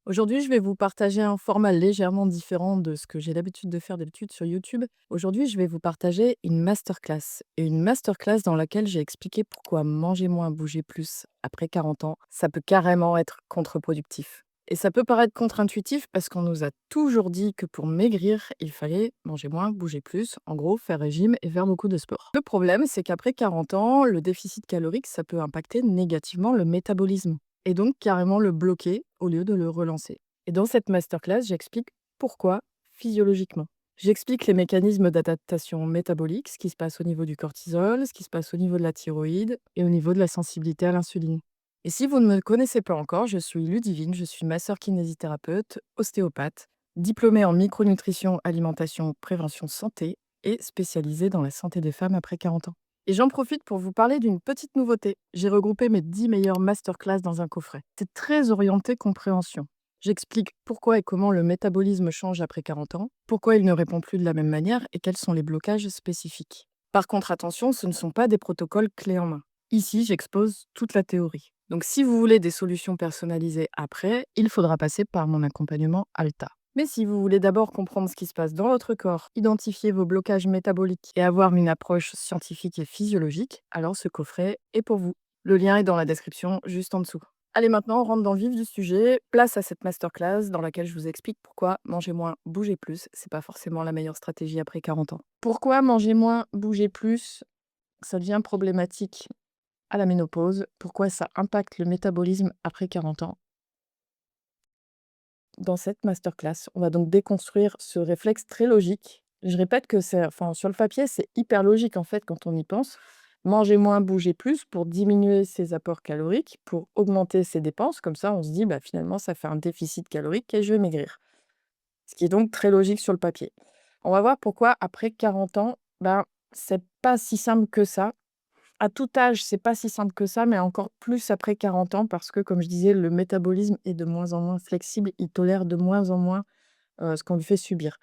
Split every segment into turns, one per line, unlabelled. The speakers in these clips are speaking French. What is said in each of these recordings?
Aujourd'hui, je vais vous partager un format légèrement différent de ce que j'ai l'habitude de faire d'habitude sur YouTube. Aujourd'hui, je vais vous partager une masterclass. Et une masterclass dans laquelle j'ai expliqué pourquoi manger moins, bouger plus après 40 ans, ça peut carrément être contre-productif. Et ça peut paraître contre-intuitif parce qu'on nous a toujours dit que pour maigrir, il fallait manger moins, bouger plus, en gros, faire régime et faire beaucoup de sport. Le problème, c'est qu'après 40 ans, le déficit calorique, ça peut impacter négativement le métabolisme et donc carrément le bloquer au lieu de le relancer. Et dans cette masterclass, j'explique pourquoi physiologiquement. J'explique les mécanismes d'adaptation métabolique, ce qui se passe au niveau du cortisol, ce qui se passe au niveau de la thyroïde et au niveau de la sensibilité à l'insuline. Et si vous ne me connaissez pas encore, je suis Ludivine, je suis masseur kinésithérapeute, ostéopathe, diplômée en micronutrition, alimentation, prévention santé et spécialisée dans la santé des femmes après 40 ans. Et j'en profite pour vous parler d'une petite nouveauté. J'ai regroupé mes 10 meilleures masterclass dans un coffret. C'est très orienté compréhension. J'explique pourquoi et comment le métabolisme change après 40 ans, pourquoi il ne répond plus de la même manière et quels sont les blocages spécifiques. Par contre, attention, ce ne sont pas des protocoles clés en main. Ici, j'expose toute la théorie. Donc si vous voulez des solutions personnalisées après, il faudra passer par mon accompagnement ALTA. Mais si vous voulez d'abord comprendre ce qui se passe dans votre corps, identifier vos blocages métaboliques et avoir une approche scientifique et physiologique, alors ce coffret est pour vous. Le lien est dans la description juste en dessous. Allez, maintenant, on rentre dans le vif du sujet. Place à cette masterclass dans laquelle je vous explique pourquoi manger moins, bouger plus, c'est pas forcément la meilleure stratégie après 40 ans. Pourquoi manger moins, bouger plus, ça devient problématique à la ménopause, pourquoi ça impacte le métabolisme après 40 ans. Dans cette masterclass, on va donc déconstruire ce réflexe très logique. Je répète que sur le papier, c'est hyper logique en fait quand on y pense. Manger moins, bouger plus pour diminuer ses apports caloriques, pour augmenter ses dépenses. Comme ça, on se dit, bah, finalement, ça fait un déficit calorique et je vais maigrir. Ce qui est donc très logique sur le papier. On va voir pourquoi après 40 ans, ben, c'est pas si simple que ça. À tout âge, c'est pas si simple que ça, mais encore plus après 40 ans parce que, comme je disais, le métabolisme est de moins en moins flexible, il tolère de moins en moins, ce qu'on lui fait subir.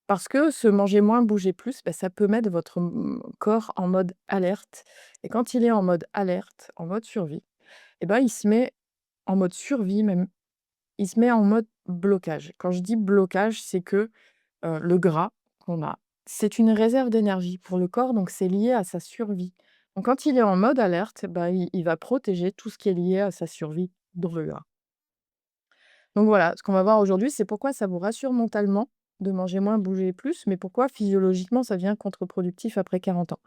Parce que se manger moins, bouger plus, bah, ça peut mettre votre, corps en mode alerte et quand il est en mode alerte, en mode survie et ben, il se met en mode survie même, il se met en mode blocage. Quand je dis blocage, c'est que, le gras qu'on a, c'est une réserve d'énergie pour le corps, donc c'est lié à sa survie. Donc quand il est en mode alerte, bah, il va protéger tout ce qui est lié à sa survie dans le gras. Donc voilà, ce qu'on va voir aujourd'hui, c'est pourquoi ça vous rassure mentalement de manger moins, bouger plus, mais pourquoi physiologiquement ça devient contre-productif après 40 ans.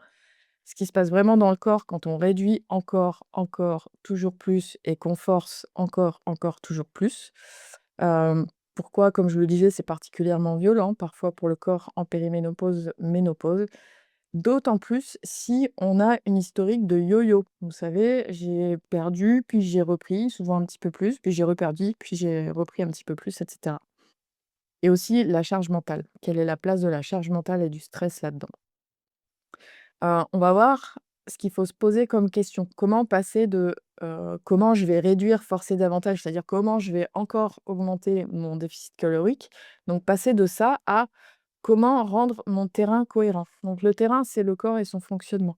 Ce qui se passe vraiment dans le corps quand on réduit encore, encore, toujours plus et qu'on force encore, encore, toujours plus. Hem, Pourquoi, comme je le disais, c'est particulièrement violent parfois pour le corps en périménopause, ménopause. D'autant plus si on a une historique de yo-yo. Vous savez, j'ai perdu, puis j'ai repris, souvent un petit peu plus, puis j'ai reperdu, puis j'ai repris un petit peu plus, et cetera. Et aussi la charge mentale. Quelle est la place de la charge mentale et du stress là-dedans? On va voir ce qu'il faut se poser comme question. Comment passer de, comment je vais réduire, forcer davantage, c'est-à-dire comment je vais encore augmenter mon déficit calorique, donc passer de ça à comment rendre mon terrain cohérent. Donc le terrain, c'est le corps et son fonctionnement.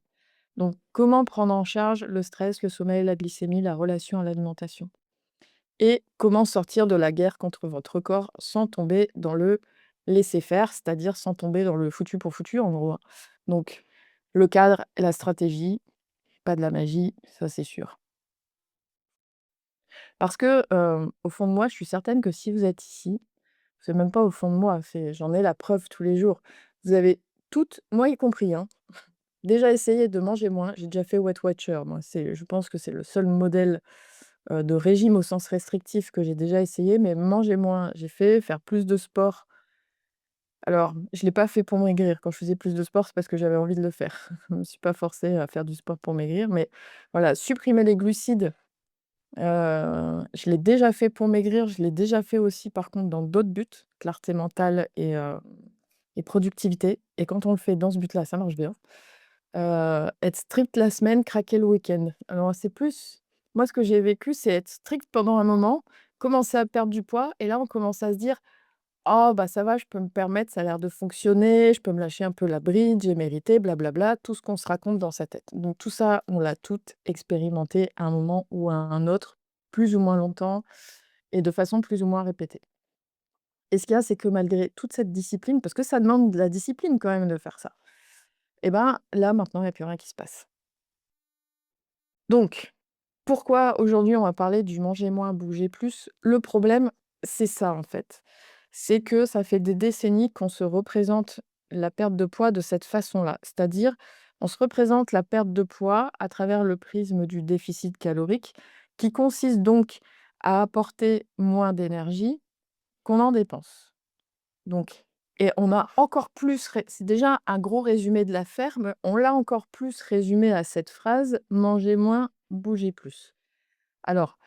Donc comment prendre en charge le stress, le sommeil, la glycémie, la relation à l'alimentation? Et comment sortir de la guerre contre votre corps sans tomber dans le laisser-faire, c'est-à-dire sans tomber dans le foutu pour foutu, en gros, hein. Donc le cadre et la stratégie, pas de la magie, ça c'est sûr. Parce que, au fond de moi, je suis certaine que si vous êtes ici, c'est même pas au fond de moi, c'est j'en ai la preuve tous les jours. Vous avez toutes, moi y compris, hein, déjà essayé de manger moins. J'ai déjà fait Weight Watcher, moi, je pense que c'est le seul modèle, de régime au sens restrictif que j'ai déjà essayé, mais manger moins, j'ai fait, faire plus de sport. Alors, je l'ai pas fait pour maigrir. Quand je faisais plus de sport, c'est parce que j'avais envie de le faire. Je me suis pas forcée à faire du sport pour maigrir, mais voilà, supprimer les glucides, je l'ai déjà fait pour maigrir, je l'ai déjà fait aussi par contre dans d'autres buts, clarté mentale et productivité et quand on le fait dans ce but-là, ça marche bien. Être strict la semaine, craquer le week-end. Alors c'est plus moi ce que j'ai vécu, c'est être strict pendant un moment, commencer à perdre du poids et là on commence à se dire: «Oh bah ça va, je peux me permettre, ça a l'air de fonctionner, je peux me lâcher un peu la bride, j'ai mérité, blablabla», tout ce qu'on se raconte dans sa tête. Donc tout ça, on l'a toutes expérimenté à un moment ou à un autre, plus ou moins longtemps et de façon plus ou moins répétée. Et ce qu'il y a, c'est que malgré toute cette discipline, parce que ça demande de la discipline quand même de faire ça, et ben, là, maintenant, il y a plus rien qui se passe. Donc, pourquoi aujourd'hui on va parler du manger moins, bouger plus? Le problème, c'est ça en fait. C'est que ça fait des décennies qu'on se représente la perte de poids de cette façon-là. C'est-à-dire, on se représente la perte de poids à travers le prisme du déficit calorique, qui consiste donc à apporter moins d'énergie qu'on en dépense. Donc, et on a encore plus, c'est déjà un gros résumé de la ferme, on l'a encore plus résumé à cette phrase: manger moins, bouger plus. Alors,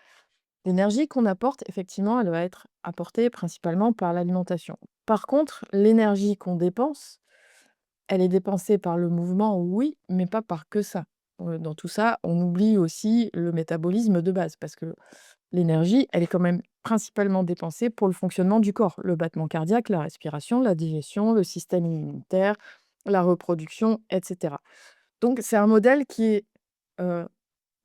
l'énergie qu'on apporte, effectivement, elle va être apportée principalement par l'alimentation. Par contre, l'énergie qu'on dépense, elle est dépensée par le mouvement, oui, mais pas par que ça. Dans tout ça, on oublie aussi le métabolisme de base, parce que l'énergie, elle est quand même principalement dépensée pour le fonctionnement du corps, le battement cardiaque, la respiration, la digestion, le système immunitaire, la reproduction, etc. Donc, c'est un modèle qui est euh,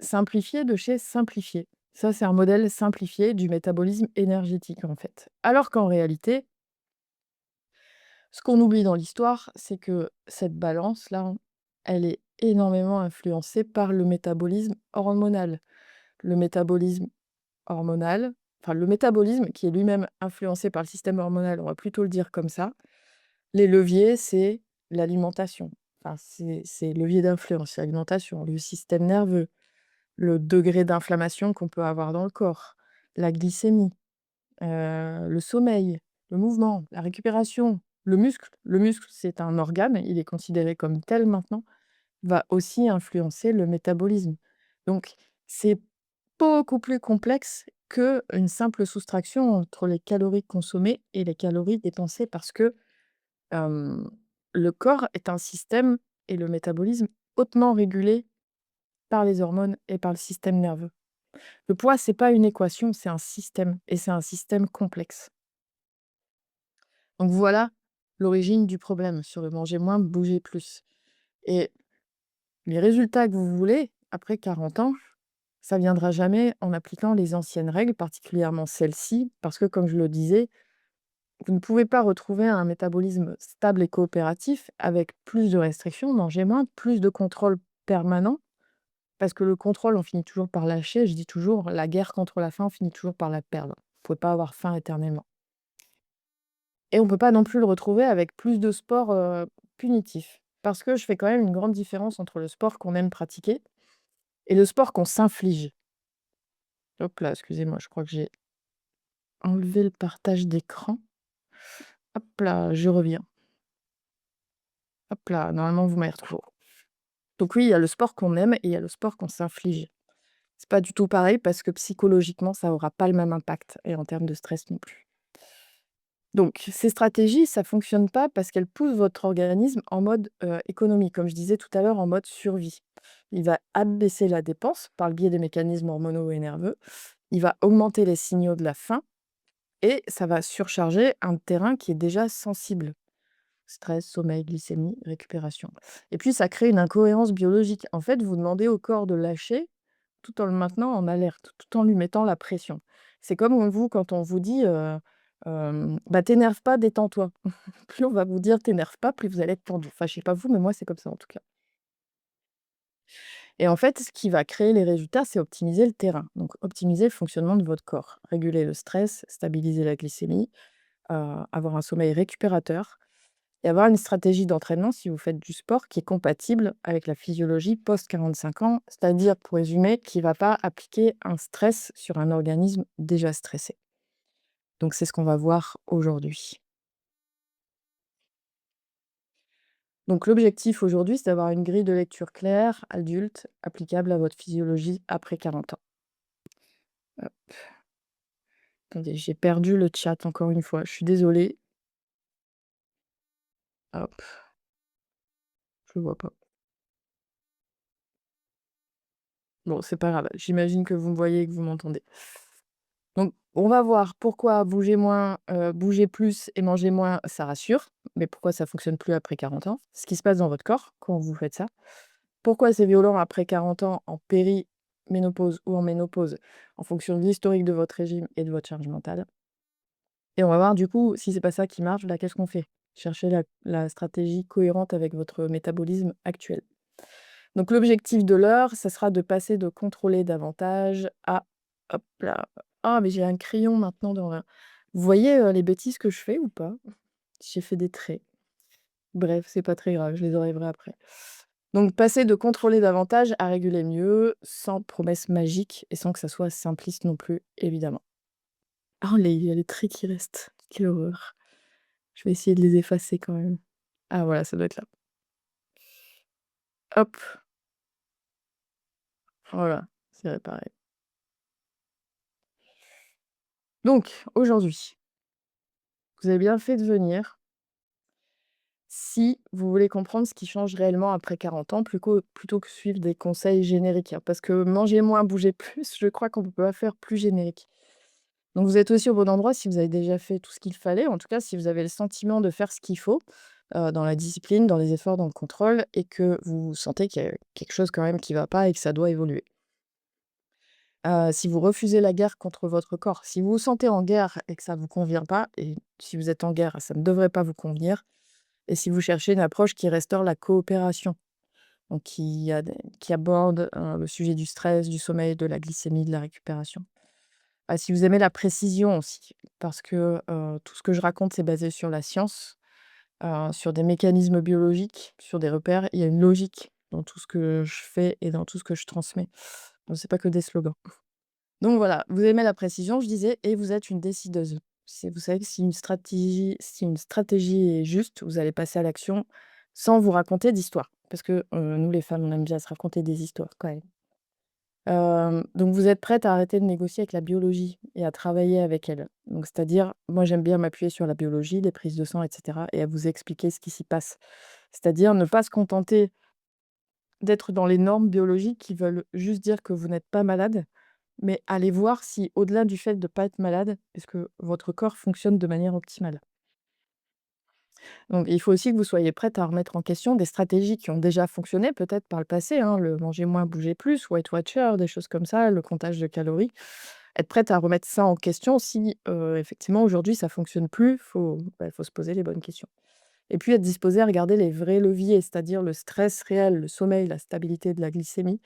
simplifié de chez simplifié. Ça, c'est un modèle simplifié du métabolisme énergétique, en fait. Alors qu'en réalité, ce qu'on oublie dans l'histoire, c'est que cette balance-là, elle est énormément influencée par le métabolisme hormonal. Le métabolisme hormonal, enfin le métabolisme qui est lui-même influencé par le système hormonal, on va plutôt le dire comme ça. Les leviers, c'est l'alimentation. Enfin, c'est levier d'influence, c'est l'alimentation, le système nerveux, le degré d'inflammation qu'on peut avoir dans le corps, la glycémie, le sommeil, le mouvement, la récupération, le muscle. Le muscle, c'est un organe, il est considéré comme tel maintenant, va aussi influencer le métabolisme. Donc, c'est beaucoup plus complexe qu'une simple soustraction entre les calories consommées et les calories dépensées parce que hem, le corps est un système et le métabolisme hautement régulé par les hormones et par le système nerveux. Le poids, c'est pas une équation, c'est un système et c'est un système complexe. Donc voilà l'origine du problème sur le manger moins, bouger plus. Et les résultats que vous voulez après 40 ans, ça viendra jamais en appliquant les anciennes règles, particulièrement celle-ci, parce que comme je le disais, vous ne pouvez pas retrouver un métabolisme stable et coopératif avec plus de restrictions, manger moins, plus de contrôle permanent, parce que le contrôle, on finit toujours par lâcher. Je dis toujours, la guerre contre la faim, on finit toujours par la perdre. Vous pouvez pas avoir faim éternellement. Et on peut pas non plus le retrouver avec plus de sport, punitif. Parce que je fais quand même une grande différence entre le sport qu'on aime pratiquer et le sport qu'on s'inflige. Hop là, excusez-moi, je crois que j'ai enlevé le partage d'écran. Hop là, je reviens. Hop là, normalement vous m'avez retrouvé. Donc oui, il y a le sport qu'on aime et il y a le sport qu'on s'inflige. C'est pas du tout pareil parce que psychologiquement, ça aura pas le même impact et en termes de stress non plus. Donc ces stratégies, ça fonctionne pas parce qu'elles poussent votre organisme en mode, économie, comme je disais tout à l'heure, en mode survie. Il va abaisser la dépense par le biais des mécanismes hormonaux et nerveux. Il va augmenter les signaux de la faim et ça va surcharger un terrain qui est déjà sensible. Stress, sommeil, glycémie, récupération. Et puis ça crée une incohérence biologique. En fait, vous demandez au corps de lâcher tout en le maintenant en alerte, tout en lui mettant la pression. C'est comme vous quand on vous dit, «Bah, t'énerve pas, détends-toi». Plus on va vous dire: «T'énerve pas», plus vous allez être tendu. Enfin, je sais pas vous, mais moi, c'est comme ça en tout cas. Et en fait, ce qui va créer les résultats, c'est optimiser le terrain. Donc optimiser le fonctionnement de votre corps, réguler le stress, stabiliser la glycémie, avoir un sommeil récupérateur et avoir une stratégie d'entraînement, si vous faites du sport, qui est compatible avec la physiologie post 45 ans, c'est-à-dire, pour résumer, qui ne va pas appliquer un stress sur un organisme déjà stressé. Donc c'est ce qu'on va voir aujourd'hui. Donc l'objectif aujourd'hui, c'est d'avoir une grille de lecture claire, adulte, applicable à votre physiologie après 40 ans. Hop, attendez, j'ai perdu le chat encore une fois, je suis désolée. Hop, je le vois pas. Bon, c'est pas grave, j'imagine que vous me voyez et que vous m'entendez. Donc, on va voir pourquoi bouger moins, bouger plus et manger moins, ça rassure, mais pourquoi ça fonctionne plus après 40 ans? Ce qui se passe dans votre corps quand vous faites ça. Pourquoi c'est violent après 40 ans en péri? préménopause ou en ménopause, en fonction de l'historique de votre régime et de votre charge mentale. Et on va voir du coup, si c'est pas ça qui marche, bah, qu'est-ce qu'on fait? Chercher la stratégie cohérente avec votre métabolisme actuel. Donc l'objectif de l'heure, ça sera de passer de contrôler davantage à hop là, ah mais j'ai un crayon maintenant dans la vous voyez, les bêtises que je fais ou pas? J'ai fait des traits. Bref, c'est pas très grave, je les enlèverai après. Donc passer de contrôler davantage à réguler mieux, sans promesse magique et sans que ça soit simpliste non plus, évidemment. Oh les il y a les traits qui restent, quelle horreur. Je vais essayer de les effacer quand même. Ah voilà, ça doit être là. Hop, voilà, c'est réparé. Donc aujourd'hui, vous avez bien fait de venir si vous voulez comprendre ce qui change réellement après 40 ans, plutôt que suivre des conseils génériques, hein, parce que manger moins, bouger plus, je crois qu'on ne peut pas faire plus générique. Donc vous êtes aussi au bon endroit si vous avez déjà fait tout ce qu'il fallait, en tout cas si vous avez le sentiment de faire ce qu'il faut, dans la discipline, dans les efforts, dans le contrôle et que vous sentez qu'il y a quelque chose quand même qui ne va pas et que ça doit évoluer. Si vous refusez la guerre contre votre corps, si vous vous sentez en guerre et que ça ne vous convient pas et si vous êtes en guerre, ça ne devrait pas vous convenir et si vous cherchez une approche qui restaure la coopération, donc qui aborde, le sujet du stress, du sommeil, de la glycémie, de la récupération. Ah, si vous aimez la précision aussi, parce que, tout ce que je raconte, c'est basé sur la science, sur des mécanismes biologiques, sur des repères. Il y a une logique dans tout ce que je fais et dans tout ce que je transmets. Donc c'est pas que des slogans. Donc voilà, vous aimez la précision, je disais et vous êtes une décideuse. C'est vous savez que si une stratégie est juste, vous allez passer à l'action sans vous raconter d'histoires. Parce que, nous les femmes, on aime bien se raconter des histoires quand même. Donc vous êtes prête à arrêter de négocier avec la biologie et à travailler avec elle. Donc c'est-à-dire, moi j'aime bien m'appuyer sur la biologie, les prises de sang et cetera et à vous expliquer ce qui s'y passe. C'est-à-dire ne pas se contenter d'être dans les normes biologiques qui veulent juste dire que vous n'êtes pas malade, mais aller voir si au-delà du fait de ne pas être malade, est-ce que votre corps fonctionne de manière optimale? Donc il faut aussi que vous soyez prête à remettre en question des stratégies qui ont déjà fonctionné peut-être par le passé, hein, le manger moins, bouger plus, Weight Watcher, des choses comme ça, le comptage de calories. Être prête à remettre ça en question si, effectivement aujourd'hui ça fonctionne plus, faut se poser les bonnes questions. Et puis être disposée à regarder les vrais leviers, c'est-à-dire le stress réel, le sommeil, la stabilité de la glycémie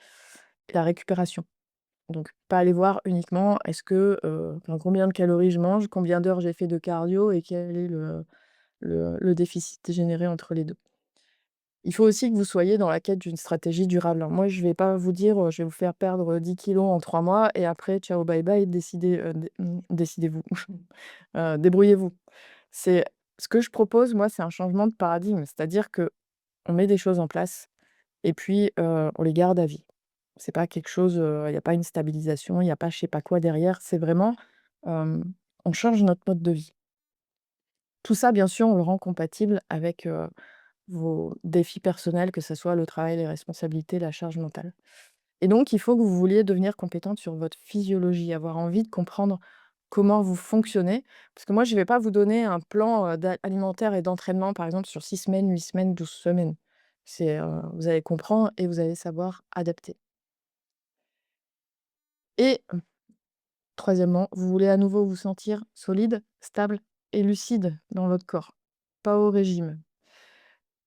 et la récupération. Donc pas aller voir uniquement est-ce que, enfin combien de calories je mange, combien d'heures j'ai fait de cardio et quel est le déficit généré entre les 2. Il faut aussi que vous soyez dans la quête d'une stratégie durable, hein. Moi, je vais pas vous dire, «Je vais vous faire perdre 10 kilos en 3 mois et après ciao bye bye, décidez-vous, débrouillez-vous». C'est ce que je propose, moi, c'est un changement de paradigme, c'est-à-dire qu'on met des choses en place et puis, on les garde à vie. C'est pas quelque chose, il y a pas une stabilisation, il y a pas je sais pas quoi derrière, c'est vraiment, hem, on change notre mode de vie. Tout ça, bien sûr, on le rend compatible avec, vos défis personnels, que ce soit le travail, les responsabilités, la charge mentale. Et donc, il faut que vous vouliez devenir compétente sur votre physiologie, avoir envie de comprendre comment vous fonctionnez. Parce que moi, je ne vais pas vous donner un plan alimentaire et d'entraînement, par exemple, sur 6 semaines, 8 semaines, 12 semaines. Vous allez comprendre et vous allez savoir adapter. Et troisièmement, vous voulez à nouveau vous sentir solide, stable et lucide dans votre corps, pas au régime.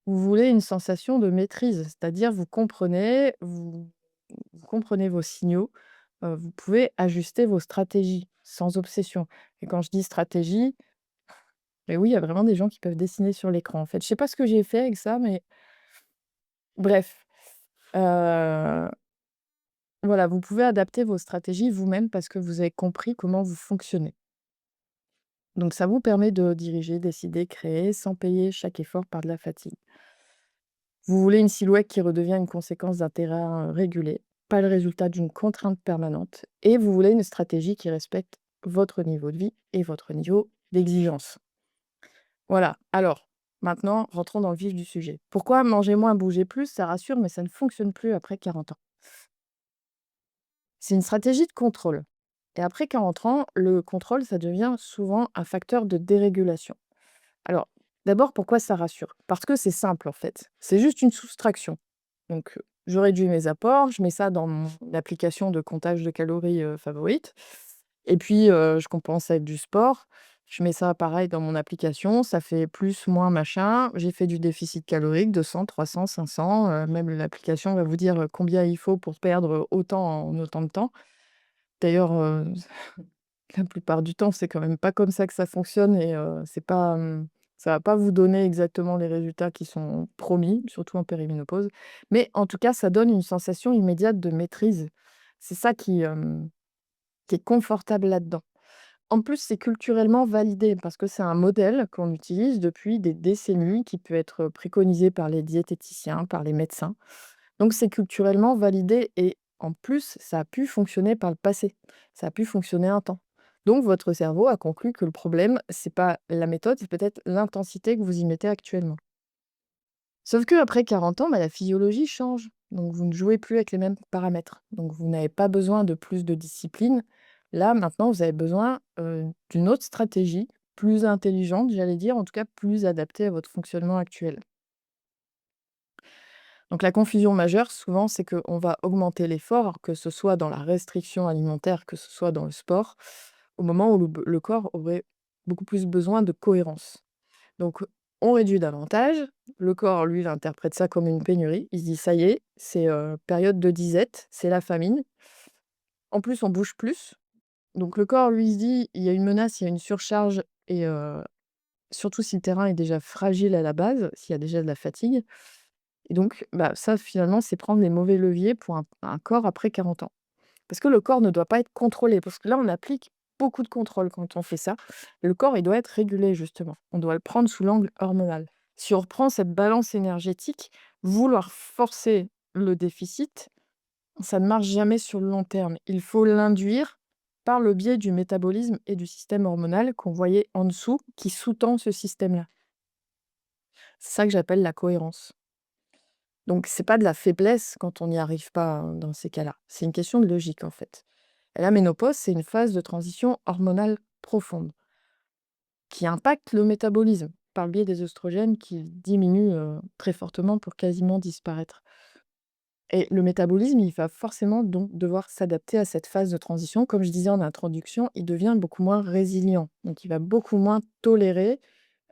Vous voulez une sensation de maîtrise, c'est-à-dire vous comprenez vos signaux, vous pouvez ajuster vos stratégies sans obsession et quand je dis stratégie, mais oui, il y a vraiment des gens qui peuvent dessiner sur l'écran, en fait. Je sais pas ce que j'ai fait avec ça, mais bref, heu, voilà, vous pouvez adapter vos stratégies vous-même parce que vous avez compris comment vous fonctionnez. Donc ça vous permet de diriger, décider, créer sans payer chaque effort par de la fatigue. Vous voulez une silhouette qui redevient une conséquence d'un terrain régulé, pas le résultat d'une contrainte permanente. Et vous voulez une stratégie qui respecte votre niveau de vie et votre niveau d'exigence. Voilà. Alors, maintenant, rentrons dans le vif du sujet. Pourquoi manger moins, bouger plus, ça rassure, mais ça ne fonctionne plus après 40 ans? C'est une stratégie de contrôle. Et après 40 ans, le contrôle, ça devient souvent un facteur de dérégulation. Alors, d'abord, pourquoi ça rassure? Parce que c'est simple, en fait. C'est juste une soustraction. Donc, Je réduis mes apports, je mets ça dans mon application de comptage de calories, favorite et puis, je compense avec du sport. Je mets ça pareil dans mon application, ça fait plus, moins, machin. J'ai fait du déficit calorique 200, 300, 500, même l'application va vous dire, combien il faut pour perdre autant en autant de temps. D'ailleurs, la plupart du temps, c'est quand même pas comme ça que ça fonctionne et c'est pas, ça va pas vous donner exactement les résultats qui sont promis, surtout en périménopause. Mais en tout cas, ça donne une sensation immédiate de maîtrise. C'est ça qui est confortable là-dedans. En plus, c'est culturellement validé parce que c'est un modèle qu'on utilise depuis des décennies, qui peut être préconisé par les diététiciens, par les médecins. Donc c'est culturellement validé et en plus, ça a pu fonctionner par le passé. Ça a pu fonctionner un temps. Donc votre cerveau a conclu que le problème, c'est pas la méthode, c'est peut-être l'intensité que vous y mettez actuellement. Sauf qu'après 40 ans, bah, la physiologie change. Donc vous ne jouez plus avec les mêmes paramètres. Donc vous n'avez pas besoin de plus de discipline. Là, maintenant, vous avez besoin d'une autre stratégie, plus intelligente, j'allais dire, en tout cas plus adaptée à votre fonctionnement actuel. Donc la confusion majeure, souvent, c'est qu'on va augmenter l'effort, alors que ce soit dans la restriction alimentaire, que ce soit dans le sport, au moment où le corps aurait beaucoup plus besoin de cohérence. Donc on réduit davantage, le corps, lui, il interprète ça comme une pénurie. Il se dit: «Ça y est, c'est, période de disette, c'est la famine». En plus, on bouge plus, donc le corps, lui, il se dit: «Il y a une menace, il y a une surcharge» et surtout si le terrain est déjà fragile à la base, s'il y a déjà de la fatigue. Et donc, bah, ça, finalement, c'est prendre les mauvais leviers pour un corps après 40 ans. Parce que le corps ne doit pas être contrôlé, parce que là, on applique beaucoup de contrôle quand on fait ça. Le corps, il doit être régulé, justement. On doit le prendre sous l'angle hormonal. Si on reprend cette balance énergétique, vouloir forcer le déficit, ça ne marche jamais sur le long terme. Il faut l'induire par le biais du métabolisme et du système hormonal qu'on voyait en dessous, qui sous-tend ce système-là. C'est ça que j'appelle la cohérence. Donc c'est pas de la faiblesse quand on n'y arrive pas, hein, dans ces cas-là. C'est une question de logique, en fait. Et la ménopause, c'est une phase de transition hormonale profonde qui impacte le métabolisme par le biais des oestrogènes qui diminuent, très fortement pour quasiment disparaître. Et le métabolisme, il va forcément donc devoir s'adapter à cette phase de transition. Comme je disais en introduction, il devient beaucoup moins résilient. Donc il va beaucoup moins tolérer,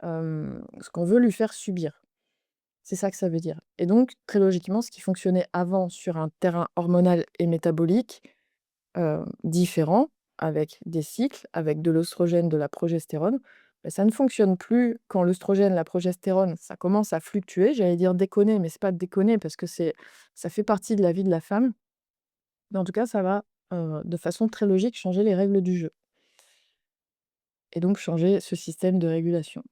ce qu'on veut lui faire subir. C'est ça que ça veut dire. Et donc, très logiquement, ce qui fonctionnait avant sur un terrain hormonal et métabolique, différent, avec des cycles, avec de l'œstrogène, de la progestérone, bah, ça ne fonctionne plus quand l'œstrogène, la progestérone, ça commence à fluctuer. J'allais dire déconner, mais c'est pas déconner parce que ça fait partie de la vie de la femme. Mais en tout cas, ça va, de façon très logique, changer les règles du jeu et donc changer ce système de régulation.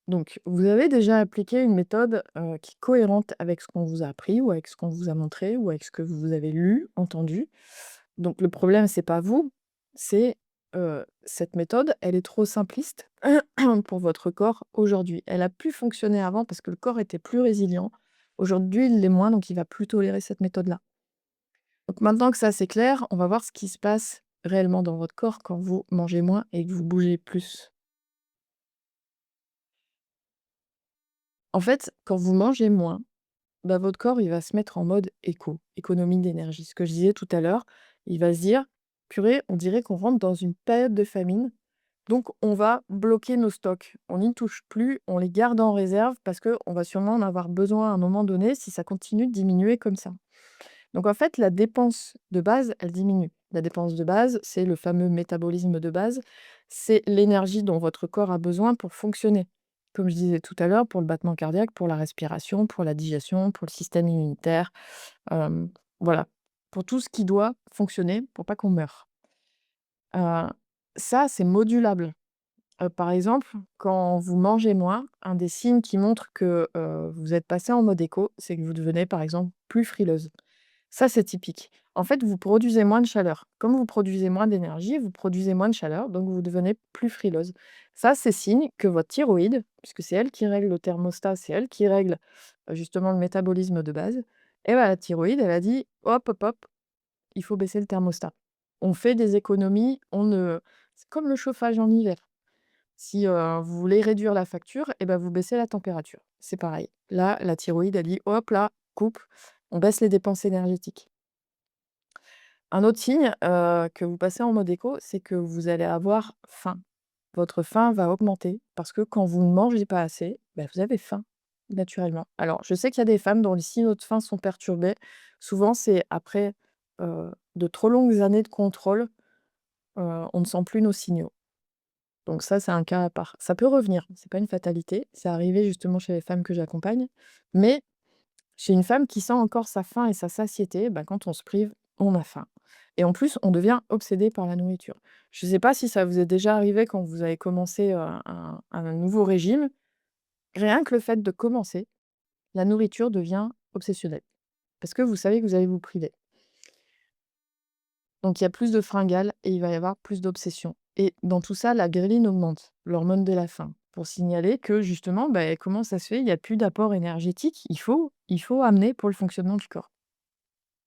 Donc, vous avez déjà appliqué une méthode, qui est cohérente avec ce qu'on vous a appris ou avec ce qu'on vous a montré ou avec ce que vous avez lu, entendu. Donc le problème, c'est pas vous, c'est, cette méthode, elle est trop simpliste pour votre corps aujourd'hui. Elle a pu fonctionner avant parce que le corps était plus résilient. Aujourd'hui, il l'est moins, donc il va plus tolérer cette méthode-là. Donc maintenant que ça, c'est clair, on va voir ce qui se passe réellement dans votre corps quand vous mangez moins et que vous bougez plus. En fait, quand vous mangez moins, bah, votre corps, il va se mettre en mode éco, économie d'énergie. Ce que je disais tout à l'heure, il va se dire: «Purée, on dirait qu'on rentre dans une période de famine, donc on va bloquer nos stocks. On n'y touche plus, on les garde en réserve parce qu'on va sûrement en avoir besoin à un moment donné si ça continue de diminuer comme ça». Donc en fait, la dépense de base, elle diminue. La dépense de base, c'est le fameux métabolisme de base, c'est l'énergie dont votre corps a besoin pour fonctionner. Comme je disais tout à l'heure, pour le battement cardiaque, pour la respiration, pour la digestion, pour le système immunitaire, hem, voilà, pour tout ce qui doit fonctionner pour pas qu'on meure. Heu, Ça, c'est modulable. Par exemple, quand vous mangez moins, un des signes qui montre que, vous êtes passé en mode éco, c'est que vous devenez, par exemple, plus frileuse. Ça, c'est typique. En fait, vous produisez moins de chaleur. Comme vous produisez moins d'énergie, vous produisez moins de chaleur, donc vous devenez plus frileuse. Ça, c'est signe que votre thyroïde, puisque c'est elle qui règle le thermostat, c'est elle qui règle, justement le métabolisme de base, et bah, la thyroïde, elle a dit: «Hop, hop, hop, il faut baisser le thermostat». On fait des économies, on ne c'est comme le chauffage en hiver. Si, vous voulez réduire la facture et ben vous baissez la température. C'est pareil. Là, la thyroïde, elle dit: «Hop là, coupe». on baisse les dépenses énergétiques. Un autre signe, que vous passez en mode éco, c'est que vous allez avoir faim. Votre faim va augmenter parce que quand vous ne mangez pas assez, bah, vous avez faim, naturellement. Alors, je sais qu'il y a des femmes dont les signaux de faim sont perturbés. Souvent, c'est après, de trop longues années de contrôle, on ne sent plus nos signaux. Donc ça, c'est un cas à part. Ça peut revenir, c'est pas une fatalité. C'est arrivé justement chez les femmes que j'accompagne, mais chez une femme qui sent encore sa faim et sa satiété, bah, quand on se prive, on a faim. Et en plus, on devient obsédé par la nourriture. Je ne sais pas si ça vous est déjà arrivé quand vous avez commencé un nouveau régime. Rien que le fait de commencer, la nourriture devient obsessionnelle. Parce que vous savez que vous allez vous priver. Donc il y a plus de fringales et il va y avoir plus d'obsession. Et dans tout ça, la ghrelin augmente, l'hormone de la faim, pour signaler que justement, bah, comment ça se fait, il n'y a plus d'apport énergétique, il faut amener pour le fonctionnement du corps.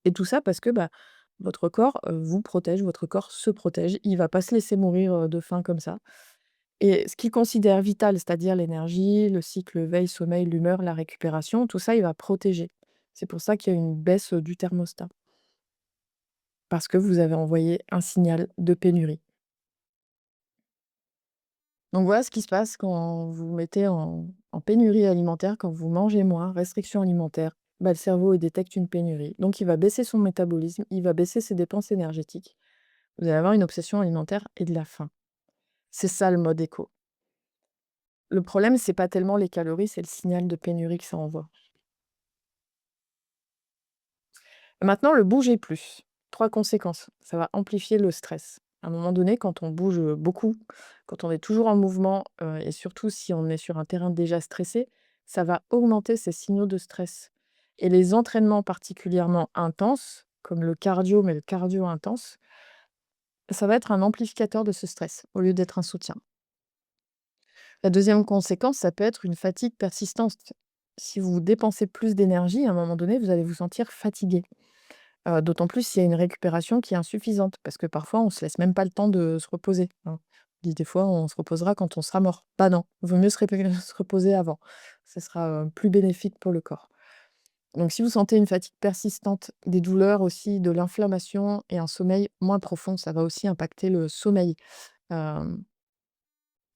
Et tout ça parce que, bah, votre corps, vous protège, votre corps se protège. Il va pas se laisser mourir, de faim comme ça. Et ce qu'il considère vital, c'est-à-dire l'énergie, le cycle veille-sommeil, l'humeur, la récupération, tout ça, il va protéger. C'est pour ça qu'il y a une baisse, du thermostat, parce que vous avez envoyé un signal de pénurie. Donc voilà ce qui se passe quand vous mettez en pénurie alimentaire, quand vous mangez moins, restriction alimentaire. Bah, le cerveau, il détecte une pénurie, donc il va baisser son métabolisme, il va baisser ses dépenses énergétiques. Vous allez avoir une obsession alimentaire et de la faim. C'est ça le mode éco. Le problème, c'est pas tellement les calories, c'est le signal de pénurie que ça envoie. Maintenant, le bouger plus. 3 conséquences. Ça va amplifier le stress. À un moment donné, quand on bouge, beaucoup, quand on est toujours en mouvement, et surtout si on est sur un terrain déjà stressé, ça va augmenter ces signaux de stress. Et les entraînements particulièrement intenses, comme le cardio, mais le cardio intense, ça va être un amplificateur de ce stress, au lieu d'être un soutien. La deuxième conséquence, ça peut être une fatigue persistante. Si vous dépensez plus d'énergie, à un moment donné, vous allez vous sentir fatigué. D'autant plus s'il y a une récupération qui est insuffisante, parce que parfois on se laisse même pas le temps de se reposer, hein. On dit des fois: «On se reposera quand on sera mort». Bah non, vaut mieux se reposer avant. Ce sera, plus bénéfique pour le corps. Donc si vous sentez une fatigue persistante, des douleurs aussi, de l'inflammation et un sommeil moins profond, ça va aussi impacter le sommeil. Hem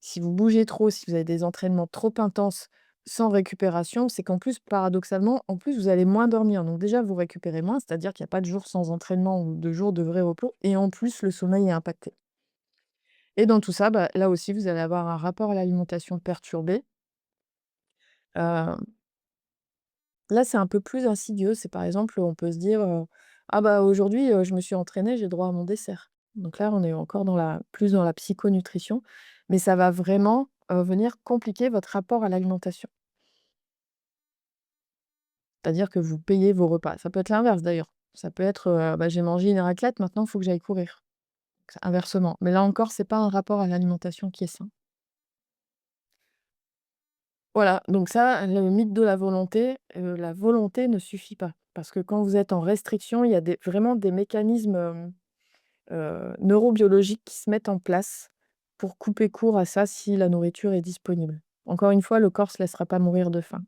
Si vous bougez trop, si vous avez des entraînements trop intenses sans récupération, c'est qu'en plus, paradoxalement, en plus, vous allez moins dormir. Donc déjà, vous récupérez moins, c'est-à-dire qu'il n'y a pas de jour sans entraînement ou de jour de vrai repos. Et en plus, le sommeil est impacté. Et dans tout ça, bah, là aussi, vous allez avoir un rapport à l'alimentation perturbé. Euh, Là, c'est un peu plus insidieux. C'est par exemple, on peut se dire, ah bah aujourd'hui, je me suis entraînée, j'ai droit à mon dessert. Donc là, on est encore plus dans la psychonutrition, mais ça va vraiment venir compliquer votre rapport à l'alimentation. C'est-à-dire que vous payez vos repas. Ça peut être l'inverse d'ailleurs. Ça peut être, bah, j'ai mangé une raclette, maintenant il faut que j'aille courir. C'est inversement. Mais là encore, c'est pas un rapport à l'alimentation qui est sain. Voilà, donc ça, le mythe de la volonté ne suffit pas. Parce que quand vous êtes en restriction, il y a vraiment des mécanismes, neurobiologiques qui se mettent en place pour couper court à ça si la nourriture est disponible. Encore une fois, le corps ne se laissera pas mourir de faim.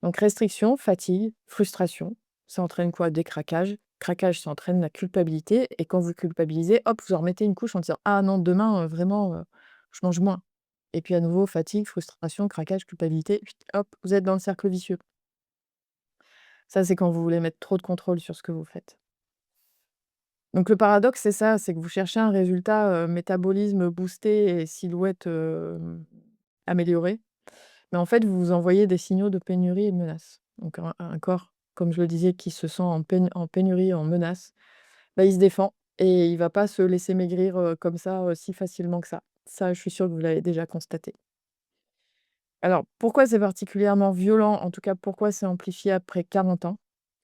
Donc restriction, fatigue, frustration, ça entraîne quoi? Des craquages. Craquage, ça entraîne la culpabilité et quand vous culpabilisez, hop, vous en remettez une couche en disant: «Ah non, demain, vraiment, je mange moins». Et puis à nouveau fatigue, frustration, craquage, culpabilité, puis hop, vous êtes dans le cercle vicieux. Ça, c'est quand vous voulez mettre trop de contrôle sur ce que vous faites. Donc le paradoxe, c'est ça, c'est que vous cherchez un résultat, métabolisme boosté et silhouette, améliorée. Mais en fait, vous vous envoyez des signaux de pénurie et de menace. Donc un corps, comme je le disais, qui se sent en pénurie, en menace, bah, il se défend et il va pas se laisser maigrir, comme ça, si facilement que ça. Ça, je suis sûre que vous l'avez déjà constaté. Alors, pourquoi c'est particulièrement violent? En tout cas, pourquoi c'est amplifié après 40 ans?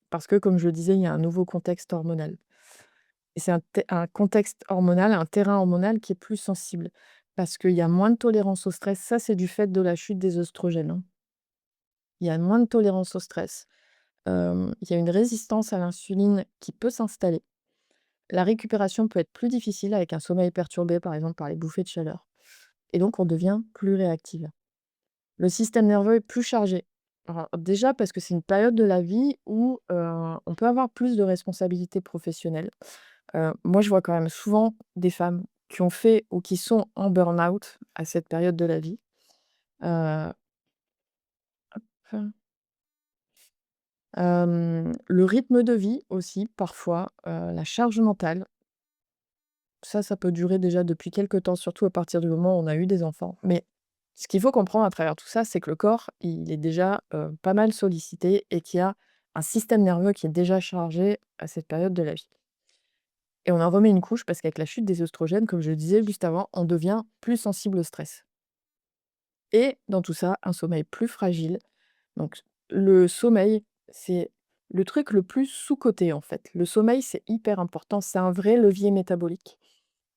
Parce que, comme je le disais, il y a un nouveau contexte hormonal et c'est un contexte hormonal, un terrain hormonal qui est plus sensible parce qu'il y a moins de tolérance au stress. Ça, c'est du fait de la chute des œstrogènes, hein. Il y a moins de tolérance au stress. Il y a une résistance à l'insuline qui peut s'installer. La récupération peut être plus difficile avec un sommeil perturbé, par exemple, par les bouffées de chaleur et donc on devient plus réactive. Le système nerveux est plus chargé. Alors déjà parce que c'est une période de la vie où, on peut avoir plus de responsabilités professionnelles. Moi, je vois quand même souvent des femmes qui ont fait ou qui sont en burn-out à cette période de la vie. Heu, enfin, le rythme de vie aussi parfois, la charge mentale, ça peut durer déjà depuis quelque temps, surtout à partir du moment où on a eu des enfants. Mais ce qu'il faut comprendre à travers tout ça, c'est que le corps, il est déjà, pas mal sollicité et qu'il y a un système nerveux qui est déjà chargé à cette période de la vie. Et on en remet une couche parce qu'avec la chute des oestrogènes, comme je le disais juste avant, on devient plus sensible au stress. Et dans tout ça, un sommeil plus fragile. Donc le sommeil, c'est le truc le plus sous-coté, en fait. Le sommeil, c'est hyper important, c'est un vrai levier métabolique.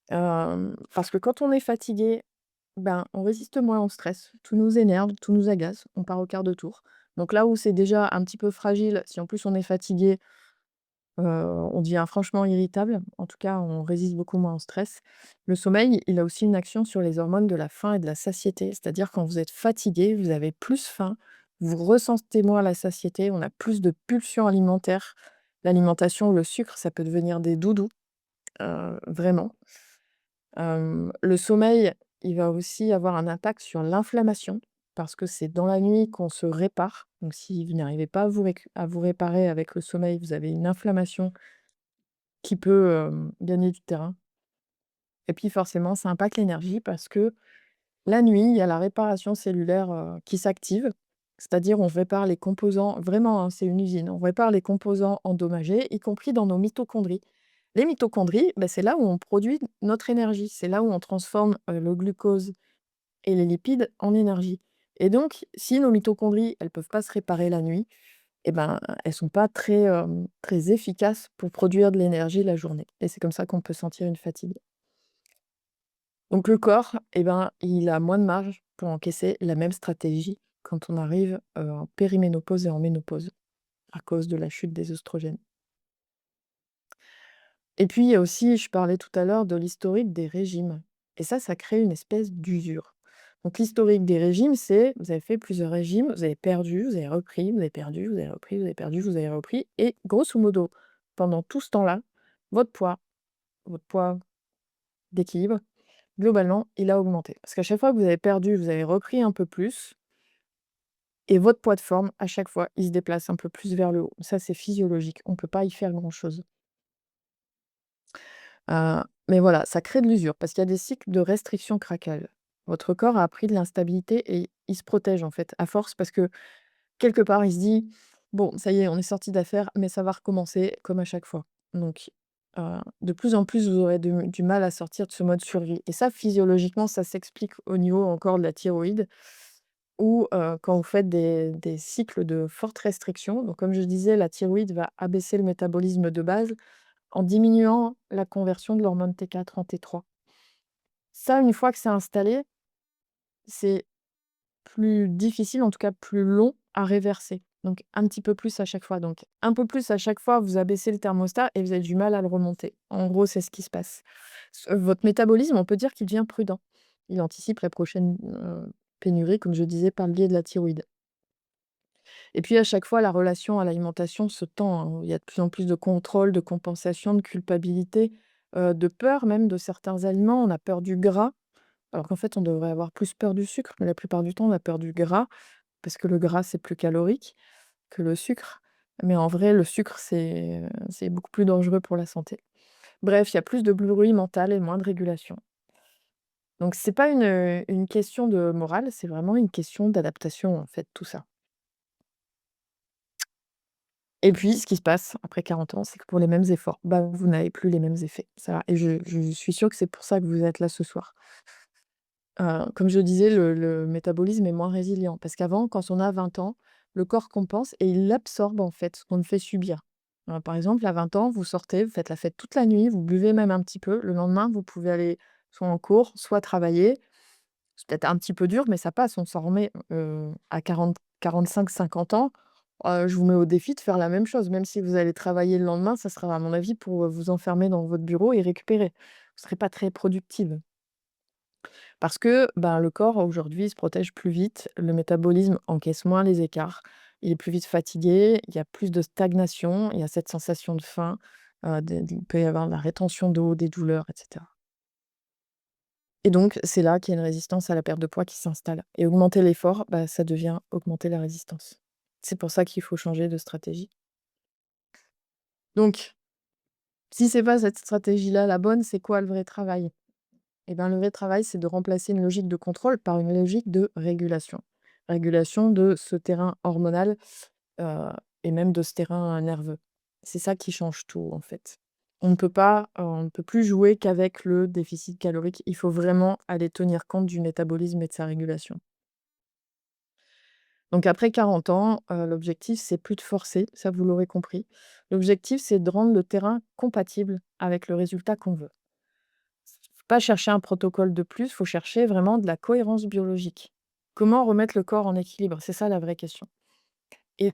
Parce que quand on est fatigué, ben, on résiste moins au stress. Tout nous énerve, tout nous agace, on part au quart de tour. Donc là où c'est déjà un petit peu fragile, si en plus on est fatigué, on devient franchement irritable. En tout cas, on résiste beaucoup moins au stress. Le sommeil, il a aussi une action sur les hormones de la faim et de la satiété. C'est-à-dire quand vous êtes fatigué, vous avez plus faim, vous ressentez moins la satiété, on a plus de pulsions alimentaires. L'alimentation, le sucre, ça peut devenir des doudous, vraiment. Le sommeil, il va aussi avoir un impact sur l'inflammation parce que c'est dans la nuit qu'on se répare. Donc si vous n'arrivez pas à vous réparer avec le sommeil, vous avez une inflammation qui peut, gagner du terrain et puis forcément ça impacte l'énergie parce que la nuit, il y a la réparation cellulaire, qui s'active. C'est-à-dire on répare les composants vraiment, hein, c'est une usine. On répare les composants endommagés, y compris dans nos mitochondries. Les mitochondries, bah, c'est là où on produit notre énergie. C'est là où on transforme, le glucose et les lipides en énergie et donc si nos mitochondries, elles peuvent pas se réparer la nuit et ben, elles sont pas très, très efficaces pour produire de l'énergie la journée et c'est comme ça qu'on peut sentir une fatigue. Donc le corps, eh ben, il a moins de marge pour encaisser la même stratégie quand on arrive, en périménopause et en ménopause, à cause de la chute des oestrogènes. Et puis il y a aussi, je parlais tout à l'heure de l'historique des régimes et ça crée une espèce d'usure. Donc l'historique des régimes, c'est vous avez fait plusieurs régimes, vous avez perdu, vous avez repris, vous avez perdu, vous avez repris, vous avez perdu, vous avez repris et grosso modo, pendant tout ce temps-là, votre poids votre poids d'équilibre, globalement, il a augmenté. Parce qu'à chaque fois que vous avez perdu, vous avez repris un peu plus et votre poids de forme, à chaque fois, il se déplace un peu plus vers le haut. Ça, c'est physiologique, on ne peut pas y faire grand-chose. Mais voilà, ça crée de l'usure parce qu'il y a des cycles de restriction craquage. Votre corps a appris de l'instabilité et il se protège, en fait, à force parce que quelque part, il se dit: «Bon, ça y est, on est sorti d'affaire, mais ça va recommencer comme à chaque fois». Donc, de plus en plus, vous aurez du mal à sortir de ce mode survie et ça, physiologiquement, ça s'explique au niveau encore de la thyroïde ou, quand vous faites des cycles de forte restriction. Donc comme je disais, la thyroïde va abaisser le métabolisme de base en diminuant la conversion de l'hormone T4 en T3. Ça, une fois que c'est installé, c'est plus difficile, en tout cas plus long à réverser. Donc un petit peu plus à chaque fois. Donc un peu plus à chaque fois, vous abaissez le thermostat et vous avez du mal à le remonter. En gros, c'est ce qui se passe. Votre métabolisme, on peut dire qu'il devient prudent. Il anticipe la prochaine, pénurie, comme je disais, par le biais de la thyroïde. Et puis à chaque fois, la relation à l'alimentation se tend, hein. Il y a de plus en plus de contrôle, de compensation, de culpabilité, de peur même de certains aliments. On a peur du gras, alors qu'en fait, on devrait avoir plus peur du sucre, mais la plupart du temps, on a peur du gras, parce que le gras, c'est plus calorique que le sucre. Mais en vrai, le sucre, c'est beaucoup plus dangereux pour la santé. Bref, il y a plus de bruit mental et moins de régulation. Donc c'est pas une question de morale, c'est vraiment une question d'adaptation, en fait, tout ça. Et puis, ce qui se passe après 40 ans, c'est que pour les mêmes efforts, bah, vous n'avez plus les mêmes effets. Ça et je suis sûre que c'est pour ça que vous êtes là ce soir. Comme je disais, le métabolisme est moins résilient parce qu'avant, quand on a 20 ans, le corps compense et il absorbe, en fait, ce qu'on nous fait subir. Par exemple, à 20 ans, vous sortez, vous faites la fête toute la nuit, vous buvez même un petit peu. Le lendemain, vous pouvez aller soit en cours, soit travailler. C'est peut-être un petit peu dur, mais ça passe. On s'en remet, à 45-50 ans, je vous mets au défi de faire la même chose. Même si vous allez travailler le lendemain, ça sera à mon avis pour, vous enfermer dans votre bureau et récupérer. Vous serez pas très productive. Parce que, ben, le corps aujourd'hui se protège plus vite, le métabolisme encaisse moins les écarts, il est plus vite fatigué, il y a plus de stagnation, il y a cette sensation de faim, il peut y avoir de la rétention d'eau, des douleurs, et cetera. Et donc c'est là qu'il y a une résistance à la perte de poids qui s'installe et augmenter l'effort, bah, ça devient augmenter la résistance. C'est pour ça qu'il faut changer de stratégie. Donc si c'est pas cette stratégie-là la bonne, c'est quoi le vrai travail? Et ben, le vrai travail, c'est de remplacer une logique de contrôle par une logique de régulation. Régulation de ce terrain hormonal, heu et même de ce terrain, nerveux. C'est ça qui change tout, en fait. On ne peut plus jouer qu'avec le déficit calorique. Il faut vraiment aller tenir compte du métabolisme et de sa régulation. Donc après 40 ans, l'objectif, c'est plus de forcer, ça vous l'aurez compris. L'objectif, c'est de rendre le terrain compatible avec le résultat qu'on veut. Faut pas chercher un protocole de plus, faut chercher vraiment de la cohérence biologique. Comment remettre le corps en équilibre? C'est ça la vraie question. Et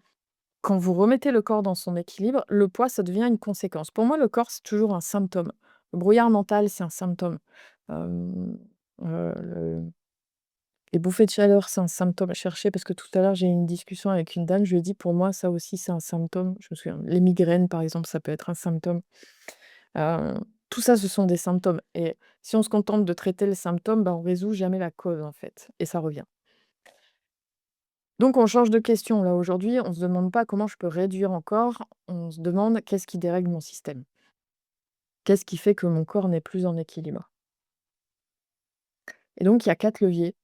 quand vous remettez le corps dans son équilibre, le poids, ça devient une conséquence. Pour moi, le corps, c'est toujours un symptôme. Le brouillard mental, c'est un symptôme. Hem, le les bouffées de chaleur, c'est un symptôme à chercher parce que tout à l'heure, j'ai eu une discussion avec une dame, je lui ai dit: «Pour moi, ça aussi, c'est un symptôme». Je me souviens, les migraines, par exemple, ça peut être un symptôme. Heu, Tout ça, ce sont des symptômes et si on se contente de traiter le symptôme, bah, on résout jamais la cause, en fait et ça revient. Donc on change de question, là, aujourd'hui, on se demande pas comment je peux réduire encore, on se demande: «Qu'est-ce qui dérègle mon système? Qu'est-ce qui fait que mon corps n'est plus en équilibre?» Et donc il y a 4 leviers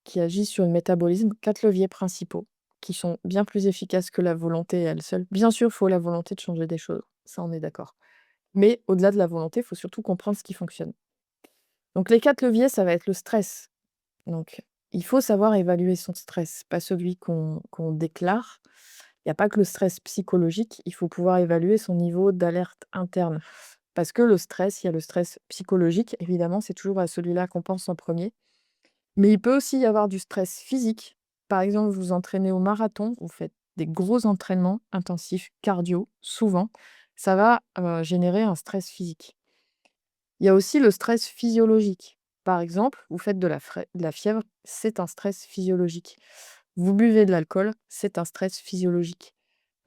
qui agissent sur le métabolisme, 4 leviers principaux qui sont bien plus efficaces que la volonté à elle seule. Bien sûr, il faut la volonté de changer des choses, ça, on est d'accord. Mais au-delà de la volonté, il faut surtout comprendre ce qui fonctionne. Donc les 4 leviers, ça va être le stress. Donc il faut savoir évaluer son stress, pas celui qu'on déclare. Il y a pas que le stress psychologique, il faut pouvoir évaluer son niveau d'alerte interne. Parce que le stress, il y a le stress psychologique, évidemment, c'est toujours à celui-là qu'on pense en premier. Mais il peut aussi y avoir du stress physique. Par exemple, vous vous entraînez au marathon, vous faites des gros entraînements intensifs cardio, souvent, ça va, générer un stress physique. Il y a aussi le stress physiologique. Par exemple, vous faites de la fièvre, c'est un stress physiologique. Vous buvez de l'alcool, c'est un stress physiologique.